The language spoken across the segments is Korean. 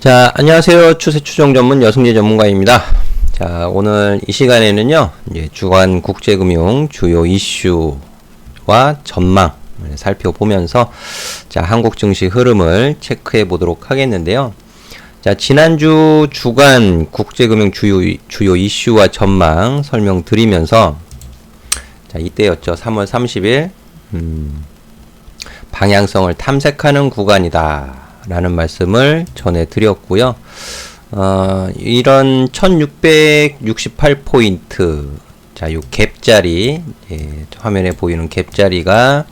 자, 안녕하세요. 추세 추정 전문 여승재 전문가입니다. 자, 오늘 이 시간에는요, 이제 주간 국제금융 주요 이슈와 전망 살펴보면서 자, 한국 증시 흐름을 체크해 보도록 하겠는데요. 자, 지난주 주간 국제금융 주요 이슈와 전망 설명드리면서 자, 이때였죠. 3월 30일 방향성을 탐색하는 구간이다 라는 말씀을 전해드렸고요. 이런 1668포인트, 자, 요 갭자리, 화면에 보이는 갭자리가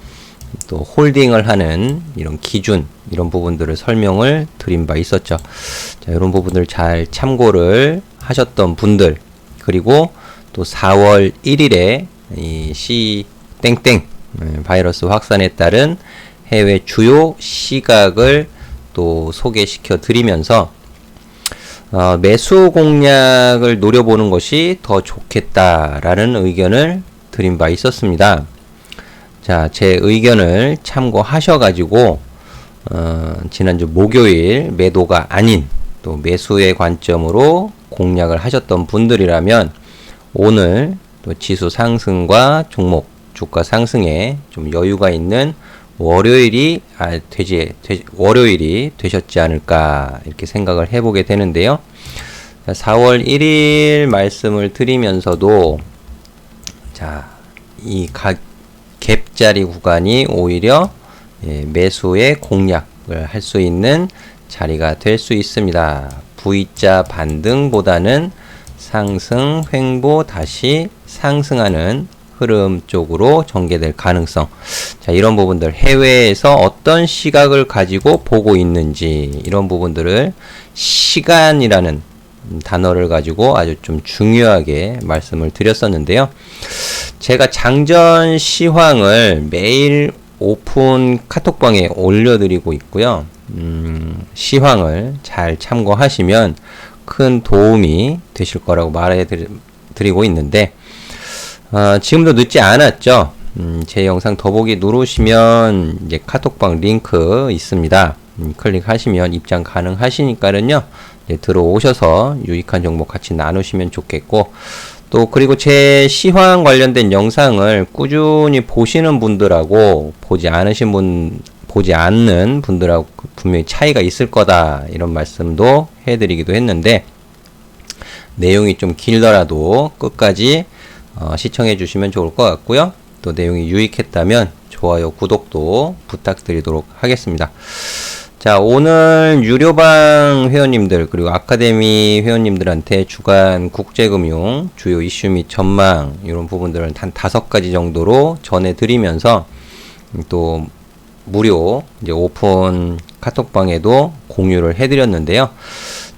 또 홀딩을 하는 이런 기준, 이런 부분들을 설명을 드린 바 있었죠. 자, 이런 부분들 잘 참고를 하셨던 분들, 그리고 또 4월 1일에 이 땡땡 바이러스 확산에 따른 해외 주요 시각을 또 소개시켜 드리면서 매수 공략을 노려보는 것이 더 좋겠다라는 의견을 드린 바 있었습니다. 자, 제 의견을 참고하셔가지고 지난주 목요일 매도가 아닌 또 매수의 관점으로 공략을 하셨던 분들이라면 오늘 또 지수 상승과 종목 주가 상승에 좀 여유가 있는 월요일이 되셨지 않을까 이렇게 생각을 해보게 되는데요. 4월 1일 말씀을 드리면서도 자, 이 갭자리 구간이 오히려 매수의 공략을 할 수 있는 자리가 될 수 있습니다. V자 반등보다는 상승, 횡보, 다시 상승하는 흐름 쪽으로 전개될 가능성. 자, 이런 부분들 해외에서 어떤 시각을 가지고 보고 있는지 이런 부분들을 시간이라는 단어를 가지고 아주 좀 중요하게 말씀을 드렸었는데요. 제가 장전 시황을 매일 오픈 카톡방에 올려드리고 있고요. 시황을 잘 참고하시면 큰 도움이 되실 거라고 말해드리고 있는데 지금도 늦지 않았죠. 제 영상 더보기 누르시면 이제 카톡방 링크 있습니다. 클릭하시면 입장 가능하시니까는요. 이제 들어오셔서 유익한 정보 같이 나누시면 좋겠고, 또 그리고 제 시황 관련된 영상을 꾸준히 보시는 분들하고 보지 않는 분들하고 분명히 차이가 있을 거다 이런 말씀도 해드리기도 했는데, 내용이 좀 길더라도 끝까지 시청해 주시면 좋을 것 같고요. 또 내용이 유익했다면 좋아요, 구독도 부탁드리도록 하겠습니다. 자, 오늘 유료방 회원님들 그리고 아카데미 회원님들한테 주간 국제금융 주요 이슈 및 전망 이런 부분들을 한 5가지 정도로 전해드리면서 또 무료 이제 오픈 카톡방에도 공유를 해드렸는데요.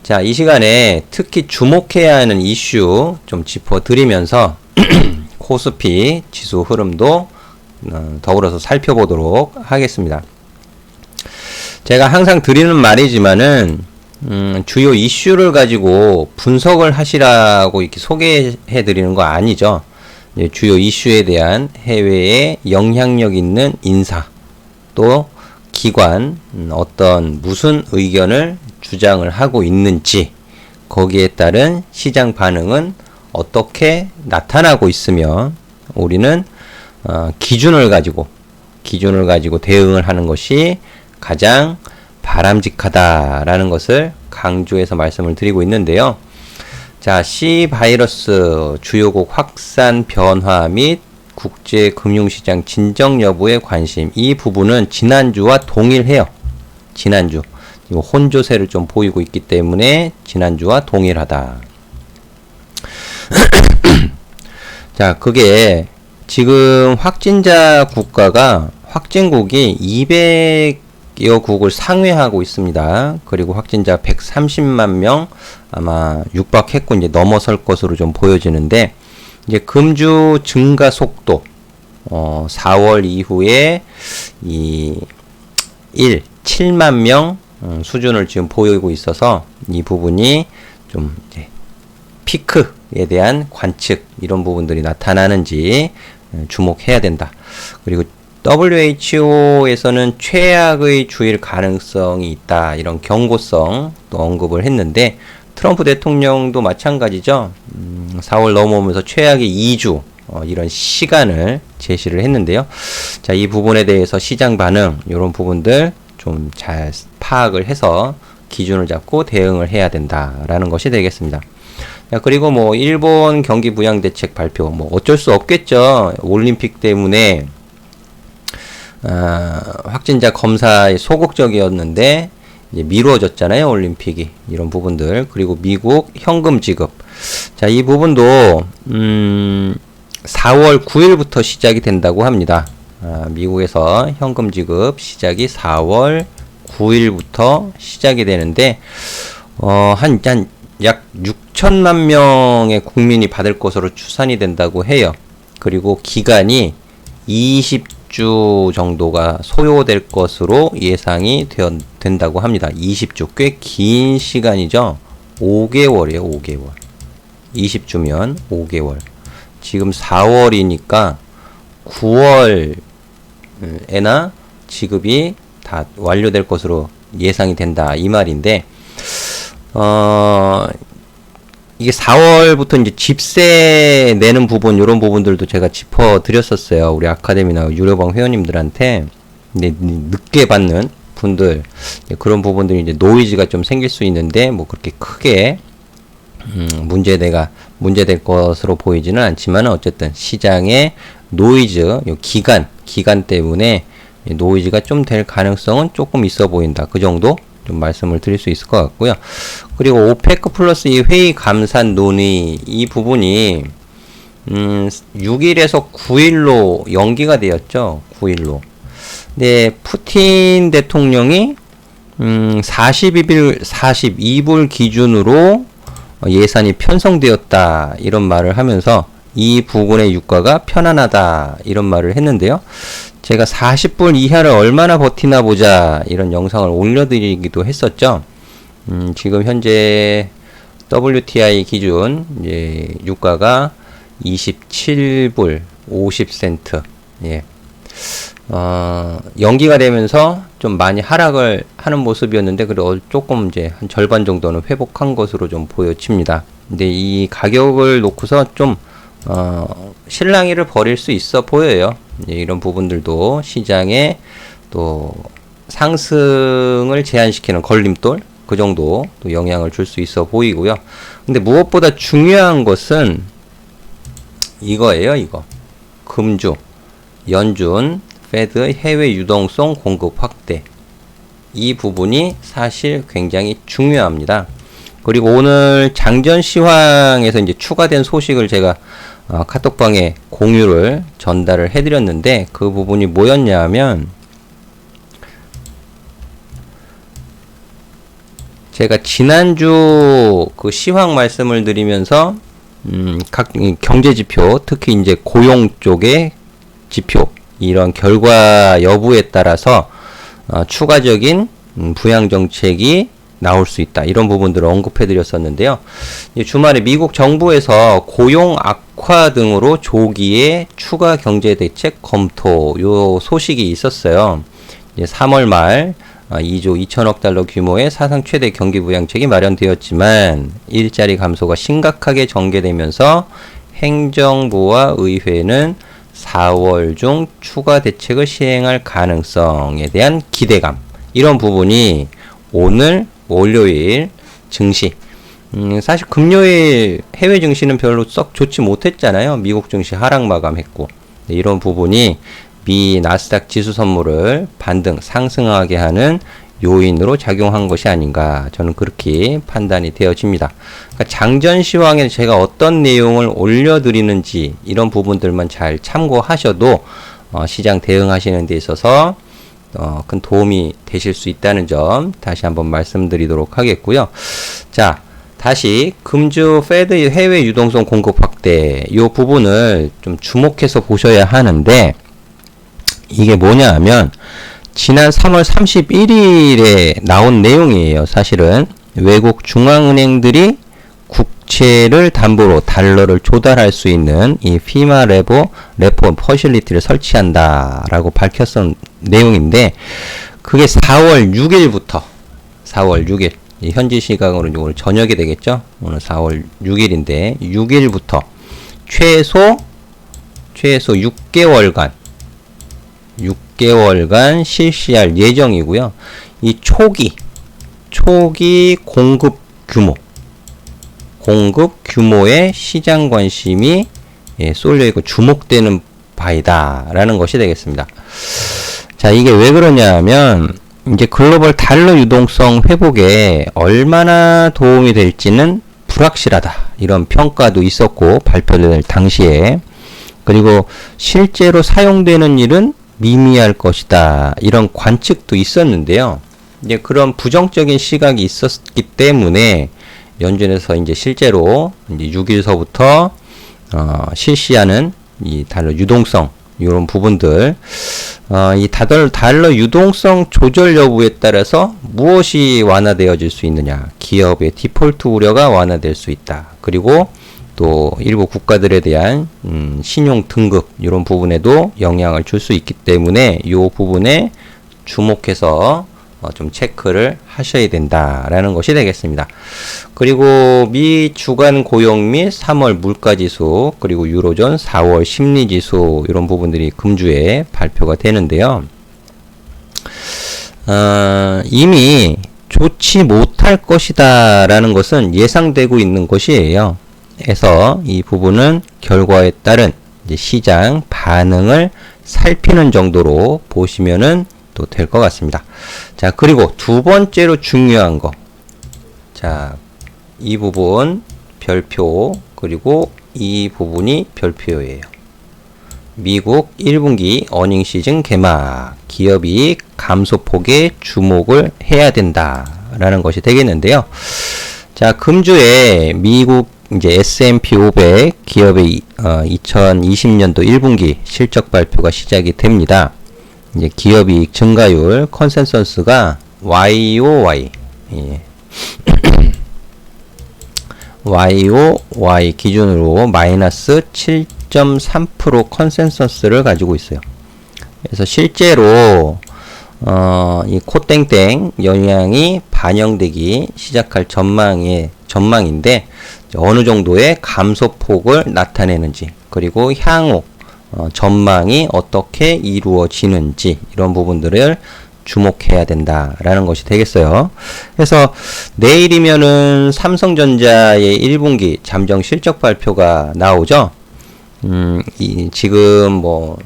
자, 이 시간에 특히 주목해야 하는 이슈 좀 짚어드리면서 코스피 지수 흐름도 더불어서 살펴보도록 하겠습니다. 제가 항상 드리는 말이지만은 주요 이슈를 가지고 분석을 하시라고 이렇게 소개해 드리는 거 아니죠. 주요 이슈에 대한 해외에 영향력 있는 인사 또 기관 어떤 무슨 의견을 주장을 하고 있는지 거기에 따른 시장 반응은 어떻게 나타나고 있으며 우리는 기준을 가지고 대응을 하는 것이 가장 바람직하다라는 것을 강조해서 말씀을 드리고 있는데요. 자, C 바이러스 주요국 확산 변화 및 국제 금융시장 진정 여부에 관심, 이 부분은 지난주와 동일해요. 지난주 혼조세를 좀 보이고 있기 때문에 지난주와 동일하다. 자, 그게 지금 확진자 국가가 확진국이 200여 국을 상회하고 있습니다. 그리고 확진자 130만 명 아마 육박했고 이제 넘어설 것으로 좀 보여지는데, 이제 금주 증가 속도 4월 이후에 7만 명 수준을 지금 보이고 있어서 이 부분이 좀 이제 피크에 대한 관측 이런 부분들이 나타나는지 주목해야 된다. 그리고 WHO에서는 최악의 주일 가능성이 있다. 이런 경고성 또 언급을 했는데 트럼프 대통령도 마찬가지죠. 4월 넘어오면서 최악의 2주 이런 시간을 제시를 했는데요. 자, 이 부분에 대해서 시장 반응 이런 부분들 좀 잘 파악을 해서 기준을 잡고 대응을 해야 된다라는 것이 되겠습니다. 자, 그리고 뭐 일본 경기 부양 대책 발표 뭐 어쩔 수 없겠죠. 올림픽 때문에 확진자 검사에 소극적이었는데 이제 미루어졌잖아요. 올림픽이 이런 부분들 그리고 미국 현금 지급 자, 이 부분도 4월 9일부터 시작이 된다고 합니다. 미국에서 현금 지급 시작이 4월 9일부터 시작이 되는데 약 6천만 명의 국민이 받을 것으로 추산이 된다고 해요. 그리고 기간이 20주 정도가 소요될 것으로 예상이 된다고 합니다. 20주 꽤 긴 시간이죠. 5개월이에요. 5개월. 20주면 5개월. 지금 4월이니까 9월에나 지급이 다 완료될 것으로 예상이 된다. 이 말인데, 이게 4월부터 이제 집세 내는 부분, 요런 부분들도 제가 짚어드렸었어요. 우리 아카데미나 유료방 회원님들한테. 근데 늦게 받는 분들, 그런 부분들이 이제 노이즈가 좀 생길 수 있는데, 뭐 그렇게 크게, 문제될 것으로 보이지는 않지만, 어쨌든 시장의 노이즈, 요 기간 때문에 노이즈가 좀 될 가능성은 조금 있어 보인다. 그 정도 좀 말씀을 드릴 수 있을 것 같고요. 그리고 오페크 플러스 이 회의 감산 논의 이 부분이 6일에서 9일로 연기가 되었죠. 9일로. 근데 푸틴 대통령이 42불 기준으로 예산이 편성되었다. 이런 말을 하면서 이 부분의 유가가 편안하다. 이런 말을 했는데요. 제가 40불 이하를 얼마나 버티나 보자. 이런 영상을 올려드리기도 했었죠. 지금 현재 WTI 기준 이제 유가가 27불 50센트. 예. 연기가 되면서 좀 많이 하락을 하는 모습이었는데 그래도 조금 이제 한 절반 정도는 회복한 것으로 좀 보여집니다. 근데 이 가격을 놓고서 좀 실랑이를 벌일 수 있어 보여요. 이런 부분들도 시장에 또 상승을 제한시키는 걸림돌 그 정도 또 영향을 줄 수 있어 보이고요. 근데 무엇보다 중요한 것은 이거예요. 이거 금주, 연준, 페드의 해외 유동성 공급 확대 이 부분이 사실 굉장히 중요합니다. 그리고 오늘 장전 시황에서 이제 추가된 소식을 제가 카톡방에 공유를 전달을 해드렸는데 그 부분이 뭐였냐 하면 제가 지난주 그 시황 말씀을 드리면서 각 경제지표 특히 이제 고용 쪽의 지표 이런 결과 여부에 따라서 추가적인 부양 정책이 나올 수 있다. 이런 부분들을 언급해 드렸었는데요. 주말에 미국 정부에서 고용 악화 등으로 조기에 추가 경제 대책 검토 요 소식이 있었어요. 이제 3월 말 2조 2천억 달러 규모의 사상 최대 경기 부양책이 마련되었지만 일자리 감소가 심각하게 전개되면서 행정부와 의회는 4월 중 추가 대책을 시행할 가능성에 대한 기대감 이런 부분이 오늘 월요일 증시 사실 금요일 해외 증시는 별로 썩 좋지 못했잖아요. 미국 증시 하락 마감했고 이런 부분이 미 나스닥 지수 선물을 반등 상승하게 하는 요인으로 작용한 것이 아닌가 저는 그렇게 판단이 되어집니다. 그러니까 장전 시황에 제가 어떤 내용을 올려드리는지 이런 부분들만 잘 참고하셔도 시장 대응하시는 데 있어서 큰 도움이 되실 수 있다는 점 다시 한번 말씀드리도록 하겠고요. 자, 다시 금주 페드의 해외 유동성 공급 확대 이 부분을 좀 주목해서 보셔야 하는데 이게 뭐냐 하면 지난 3월 31일에 나온 내용이에요. 사실은 외국 중앙은행들이 국채를 담보로 달러를 조달할 수 있는 이 FEMA 레포 퍼실리티를 설치한다라고 밝혔던 내용인데, 그게 4월 6일, 현지 시각으로 오늘 저녁이 되겠죠? 오늘 4월 6일인데, 6일부터 최소 6개월간 실시할 예정이고요. 이 초기 공급 규모의 시장 관심이 쏠려있고 주목되는 바이다라는 것이 되겠습니다. 자, 이게 왜 그러냐 하면, 이제 글로벌 달러 유동성 회복에 얼마나 도움이 될지는 불확실하다, 이런 평가도 있었고, 발표될 당시에. 그리고 실제로 사용되는 일은 미미할 것이다, 이런 관측도 있었는데요. 이제 그런 부정적인 시각이 있었기 때문에 연준에서 이제 실제로 이제 6일서부터 실시하는 이 달러 유동성, 이런 부분들, 이 달러 유동성 조절 여부에 따라서 무엇이 완화되어질 수 있느냐, 기업의 디폴트 우려가 완화될 수 있다. 그리고 또 일부 국가들에 대한 신용 등급, 이런 부분에도 영향을 줄 수 있기 때문에 이 부분에 주목해서 좀 체크를 하셔야 된다라는 것이 되겠습니다. 그리고 미 주간 고용 및 3월 물가지수, 그리고 유로존 4월 심리지수, 이런 부분들이 금주에 발표가 되는데요. 이미 좋지 못할 것이다 라는 것은 예상되고 있는 것이에요. 그래서 이 부분은 결과에 따른 이제 시장 반응을 살피는 정도로 보시면은 또 될 것 같습니다. 자, 그리고 두 번째로 중요한 거. 자, 이 부분 별표, 그리고 이 부분이 별표예요. 미국 1분기 어닝 시즌 개막, 기업이익 감소폭에 주목을 해야 된다라는 것이 되겠는데요. 자, 금주에 미국 이제 S&P 500 기업의 2020년도 1분기 실적 발표가 시작이 됩니다. 이제 기업이익 증가율 컨센서스가 YOY, YOY 기준으로 마이너스 7.3% 컨센서스를 가지고 있어요. 그래서 실제로 이 코땡땡 영향이 반영되기 시작할 전망인데, 어느 정도의 감소폭을 나타내는지, 그리고 향후 전망이 어떻게 이루어지는지, 이런 부분들을 주목해야 된다라는 것이 되겠어요. 그래서 내일이면은 삼성전자의 1분기 잠정 실적 발표가 나오죠. 지금 뭐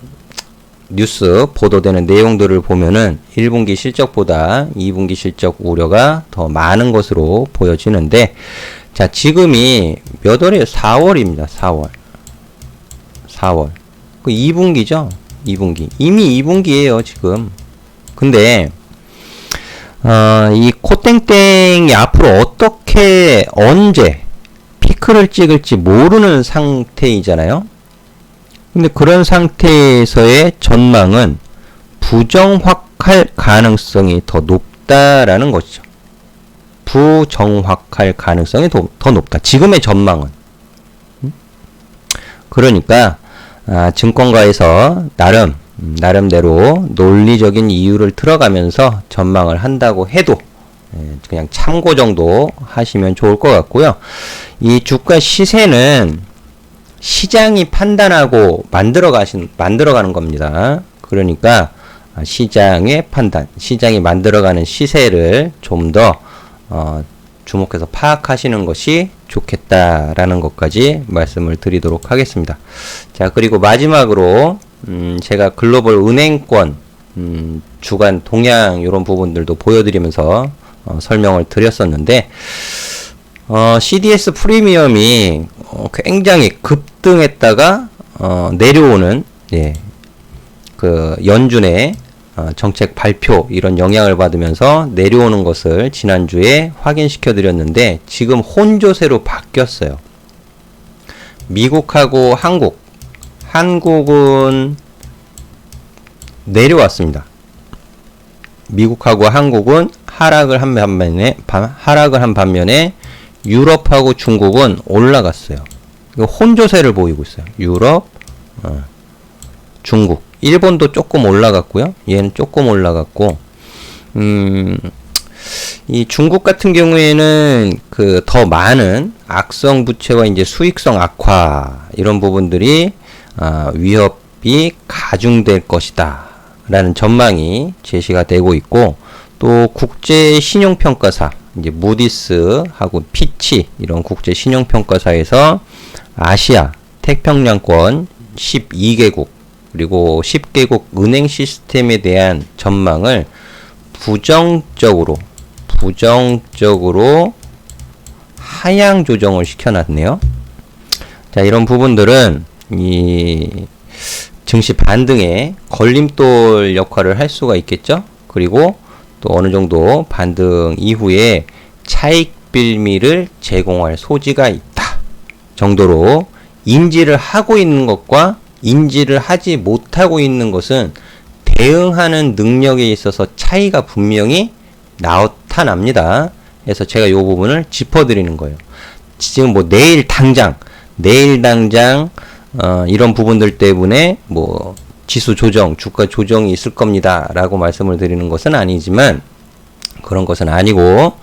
뉴스 보도되는 내용들을 보면은 1분기 실적보다 2분기 실적 우려가 더 많은 것으로 보여지는데, 자, 지금이 몇 월이에요? 4월입니다. 4월. 그 2분기죠? 2분기. 이미 2분기예요, 지금. 근데 이 코땡땡이 앞으로 어떻게, 언제 피크를 찍을지 모르는 상태이잖아요. 근데 그런 상태에서의 전망은 부정확할 가능성이 더 높다라는 것이죠. 부정확할 가능성이 더 높다. 지금의 전망은. 그러니까 증권가에서 나름대로 논리적인 이유를 들어가면서 전망을 한다고 해도 그냥 참고 정도 하시면 좋을 것 같고요. 이 주가 시세는 시장이 판단하고 만들어가는 겁니다. 그러니까 시장의 판단, 시장이 만들어가는 시세를 좀 더 주목해서 파악하시는 것이 좋겠다라는 것까지 말씀을 드리도록 하겠습니다. 자, 그리고 마지막으로 제가 글로벌 은행권 주간 동향 이런 부분들도 보여드리면서 설명을 드렸었는데, CDS 프리미엄이 굉장히 급등했다가 내려오는, 그 연준의 정책 발표, 이런 영향을 받으면서 내려오는 것을 지난주에 확인시켜 드렸는데, 지금 혼조세로 바뀌었어요. 미국하고 한국은 내려왔습니다. 미국하고 한국은 하락을 한 반면에 유럽하고 중국은 올라갔어요. 이거 혼조세를 보이고 있어요. 유럽, 중국. 일본도 조금 올라갔고요. 얘는 조금 올라갔고, 이 중국 같은 경우에는 그 더 많은 악성 부채와 이제 수익성 악화 이런 부분들이 위협이 가중될 것이다 라는 전망이 제시가 되고 있고, 또 국제 신용평가사 이제 무디스하고 피치 이런 국제 신용평가사에서 아시아 태평양권 12개국 그리고 10개국 은행 시스템에 대한 전망을 부정적으로 하향 조정을 시켜놨네요. 자, 이런 부분들은 이 증시 반등에 걸림돌 역할을 할 수가 있겠죠. 그리고 또 어느 정도 반등 이후에 차익 빌미를 제공할 소지가 있다 정도로 인지를 하고 있는 것과 인지를 하지 못하고 있는 것은 대응하는 능력에 있어서 차이가 분명히 나타납니다. 그래서 제가 이 부분을 짚어드리는 거예요. 지금 뭐 내일 당장 이런 부분들 때문에 뭐 지수 조정, 주가 조정이 있을 겁니다 라고 말씀을 드리는 것은 아니지만, 그런 것은 아니고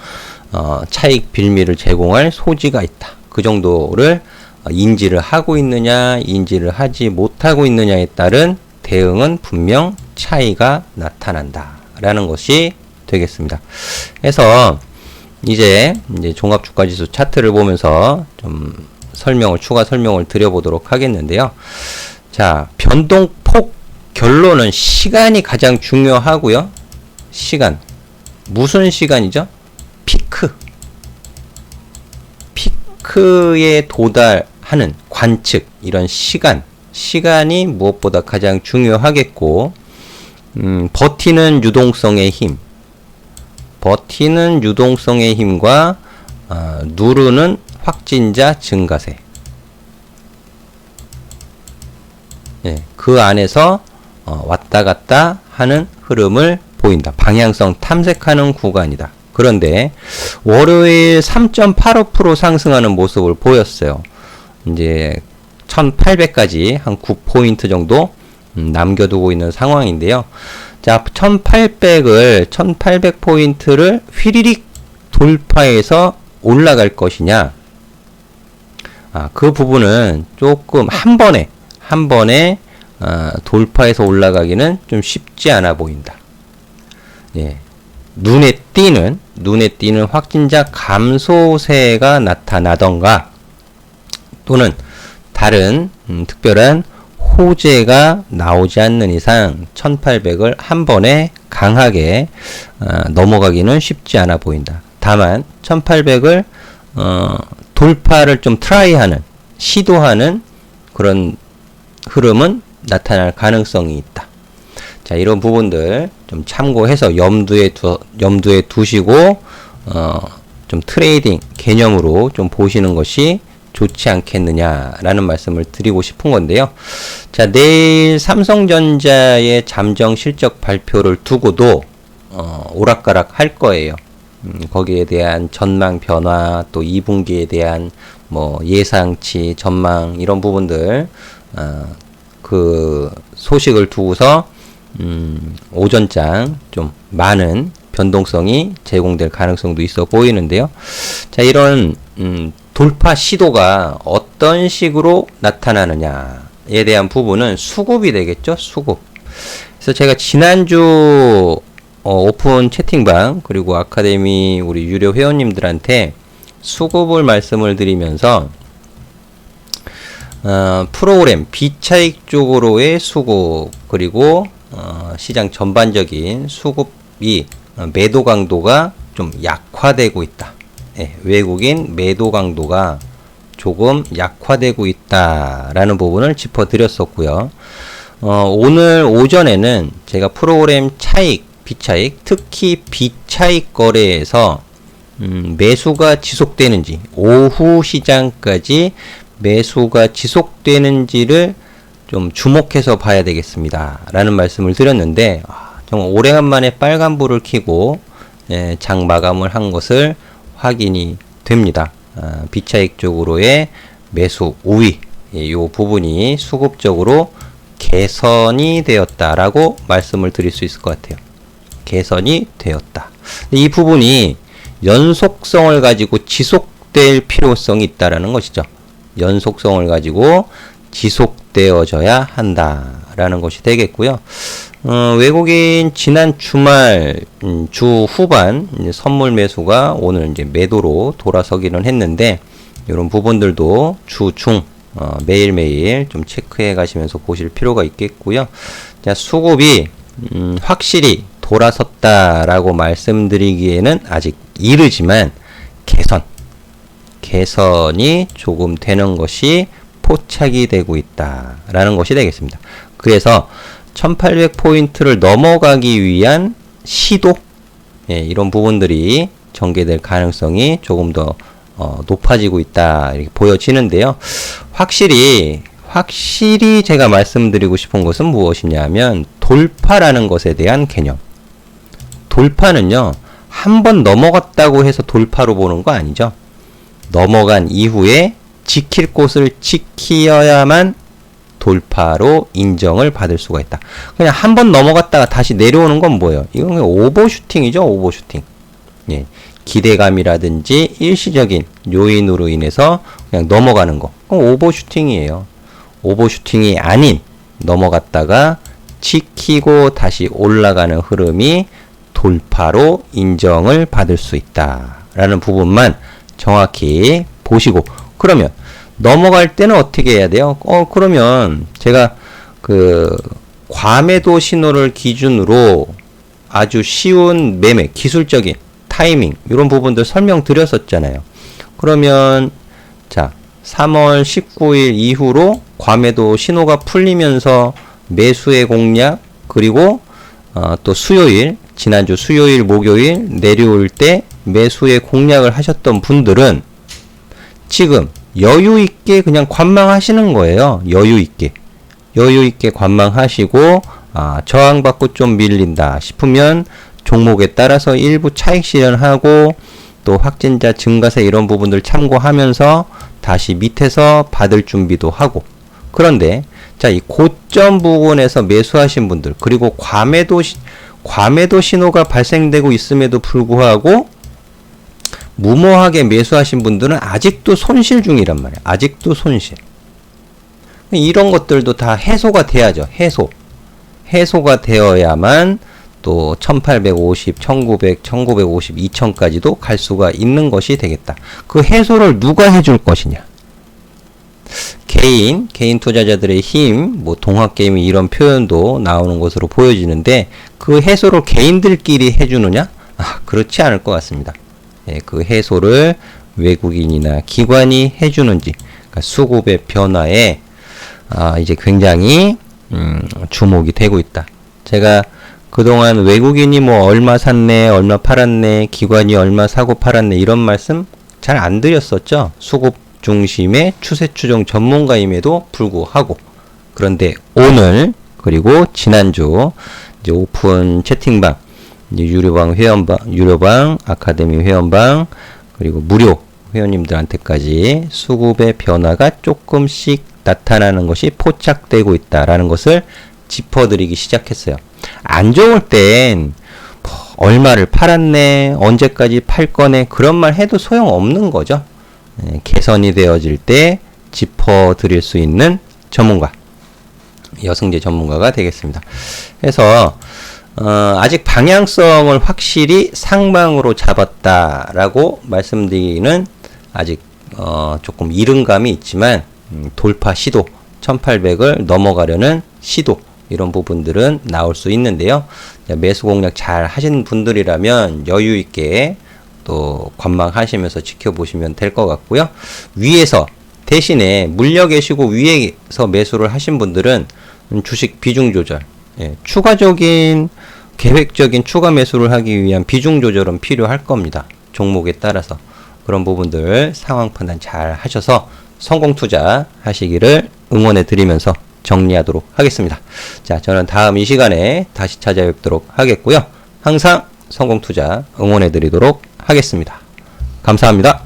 차익 빌미를 제공할 소지가 있다. 그 정도를 인지를 하고 있느냐 인지를 하지 못하고 있느냐에 따른 대응은 분명 차이가 나타난다 라는 것이 되겠습니다. 그래서 이제 종합주가지수 차트를 보면서 좀 추가 설명을 드려보도록 하겠는데요. 자, 변동폭 결론은 시간이 가장 중요하고요. 시간. 무슨 시간이죠? 피크에 도달하는 관측, 이런 시간이 무엇보다 가장 중요하겠고, 버티는 유동성의 힘과 누르는 확진자 증가세. 예, 그 안에서 왔다 갔다 하는 흐름을 보인다. 방향성 탐색하는 구간이다. 그런데 월요일 3.85% 상승하는 모습을 보였어요. 이제 1800까지 한 9포인트 정도 남겨두고 있는 상황인데요. 자, 1800포인트를 휘리릭 돌파해서 올라갈 것이냐. 그 부분은 조금 한 번에 돌파해서 올라가기는 좀 쉽지 않아 보인다. 예. 눈에 띄는 확진자 감소세가 나타나던가, 또는 다른 특별한 호재가 나오지 않는 이상 1800을 한 번에 강하게 넘어가기는 쉽지 않아 보인다. 다만 1800을 돌파를 좀 시도하는 그런 흐름은 나타날 가능성이 있다. 자, 이런 부분들 좀 참고해서 염두에 두시고 좀 트레이딩 개념으로 좀 보시는 것이 좋지 않겠느냐라는 말씀을 드리고 싶은 건데요. 자, 내일 삼성전자의 잠정 실적 발표를 두고도 오락가락 할 거예요. 거기에 대한 전망 변화, 또 2분기에 대한 뭐 예상치, 전망 이런 부분들 그 소식을 두고서 오전장 좀 많은 변동성이 제공될 가능성도 있어 보이는데요. 자, 이런 돌파 시도가 어떤 식으로 나타나느냐에 대한 부분은 수급이 되겠죠. 수급. 그래서 제가 지난주 오픈 채팅방 그리고 아카데미 우리 유료 회원님들한테 수급을 말씀을 드리면서 프로그램 비차익 쪽으로의 수급, 그리고 시장 전반적인 수급이 매도 강도가 좀 약화되고 있다. 예, 외국인 매도 강도가 조금 약화되고 있다라는 부분을 짚어드렸었고요. 오늘 오전에는 제가 프로그램 차익, 비차익, 특히 비차익 거래에서 매수가 지속되는지, 오후 시장까지 매수가 지속되는지를 좀 주목해서 봐야 되겠습니다 라는 말씀을 드렸는데, 정말 오래간만에 빨간불을 켜고 장 마감을 한 것을 확인이 됩니다. 비차익 쪽으로의 매수 우위, 이 부분이 수급적으로 개선이 되었다라고 말씀을 드릴 수 있을 것 같아요. 개선이 되었다. 이 부분이 연속성을 가지고 지속될 필요성이 있다라는 것이죠. 연속성을 가지고 지속되어져야 한다라는 것이 되겠고요. 외국인 지난 주말 주 후반 선물 매수가 오늘 이제 매도로 돌아서기는 했는데 이런 부분들도 주중 매일매일 좀 체크해 가시면서 보실 필요가 있겠고요. 자, 수급이 확실히 돌아섰다라고 말씀드리기에는 아직 이르지만 개선이 조금 되는 것이 포착이 되고 있다라는 것이 되겠습니다. 그래서 1800포인트를 넘어가기 위한 시도, 이런 부분들이 전개될 가능성이 조금 더 높아지고 있다 이렇게 보여지는데요. 확실히 제가 말씀드리고 싶은 것은 무엇이냐면 돌파라는 것에 대한 개념. 돌파는요, 한번 넘어갔다고 해서 돌파로 보는 거 아니죠. 넘어간 이후에 지킬 곳을 지키어야만 돌파로 인정을 받을 수가 있다. 그냥 한번 넘어갔다가 다시 내려오는 건 뭐예요? 이건 그냥 오버슈팅이죠, 오버슈팅. 예. 기대감이라든지 일시적인 요인으로 인해서 그냥 넘어가는 거. 그건 오버슈팅이에요. 오버슈팅이 아닌 넘어갔다가 지키고 다시 올라가는 흐름이 돌파로 인정을 받을 수 있다라는 부분만 정확히 보시고, 그러면 넘어갈 때는 어떻게 해야 돼요? 그러면 제가 과매도 신호를 기준으로 아주 쉬운 매매, 기술적인 타이밍 이런 부분들 설명드렸었잖아요. 그러면 자, 3월 19일 이후로 과매도 신호가 풀리면서 매수의 공략, 그리고 또 수요일, 지난주 수요일, 목요일 내려올 때 매수의 공략을 하셨던 분들은 지금 여유 있게 그냥 관망하시는 거예요. 여유 있게 관망하시고, 저항받고 좀 밀린다 싶으면 종목에 따라서 일부 차익 실현하고, 또 확진자 증가세 이런 부분들 참고하면서 다시 밑에서 받을 준비도 하고. 그런데 자, 이 고점 부분에서 매수하신 분들, 그리고 과매도 신호가 발생되고 있음에도 불구하고 무모하게 매수하신 분들은 아직도 손실 중이란 말이에요. 아직도 손실. 이런 것들도 다 해소가 돼야죠. 해소가 되어야만 또 1850, 1900, 1950, 2000까지도 갈 수가 있는 것이 되겠다. 그 해소를 누가 해줄 것이냐? 개인 투자자들의 힘, 뭐 동학개미 이런 표현도 나오는 것으로 보여지는데, 그 해소를 개인들끼리 해주느냐? 그렇지 않을 것 같습니다. 그 해소를 외국인이나 기관이 해주는지, 그러니까 수급의 변화에 이제 굉장히 주목이 되고 있다. 제가 그동안 외국인이 뭐 얼마 샀네, 얼마 팔았네, 기관이 얼마 사고 팔았네 이런 말씀 잘 안 드렸었죠. 수급 중심의 추세 추종 전문가임에도 불구하고. 그런데 오늘, 그리고 지난주 이제 오픈 채팅방, 이제 유료방 유료방, 아카데미 회원방, 그리고 무료 회원님들한테까지 수급의 변화가 조금씩 나타나는 것이 포착되고 있다라는 것을 짚어드리기 시작했어요. 안 좋을 땐 얼마를 팔았네, 언제까지 팔 거네, 그런 말 해도 소용없는 거죠. 개선이 되어질 때 짚어드릴 수 있는 전문가, 여승재 전문가가 되겠습니다. 그래서 아직 방향성을 확실히 상방으로 잡았다라고 말씀드리기는 아직 조금 이른 감이 있지만, 돌파 시도, 1800을 넘어가려는 시도, 이런 부분들은 나올 수 있는데요. 매수 공략 잘 하신 분들이라면 여유 있게 또 관망하시면서 지켜보시면 될 것 같고요. 위에서 대신에 물려 계시고 위에서 매수를 하신 분들은 주식 비중 조절, 추가적인 계획적인 추가 매수를 하기 위한 비중 조절은 필요할 겁니다. 종목에 따라서. 그런 부분들 상황 판단 잘 하셔서 성공 투자 하시기를 응원해 드리면서 정리하도록 하겠습니다. 자, 저는 다음 이 시간에 다시 찾아뵙도록 하겠고요. 항상 성공 투자 응원해 드리도록 하겠습니다. 감사합니다.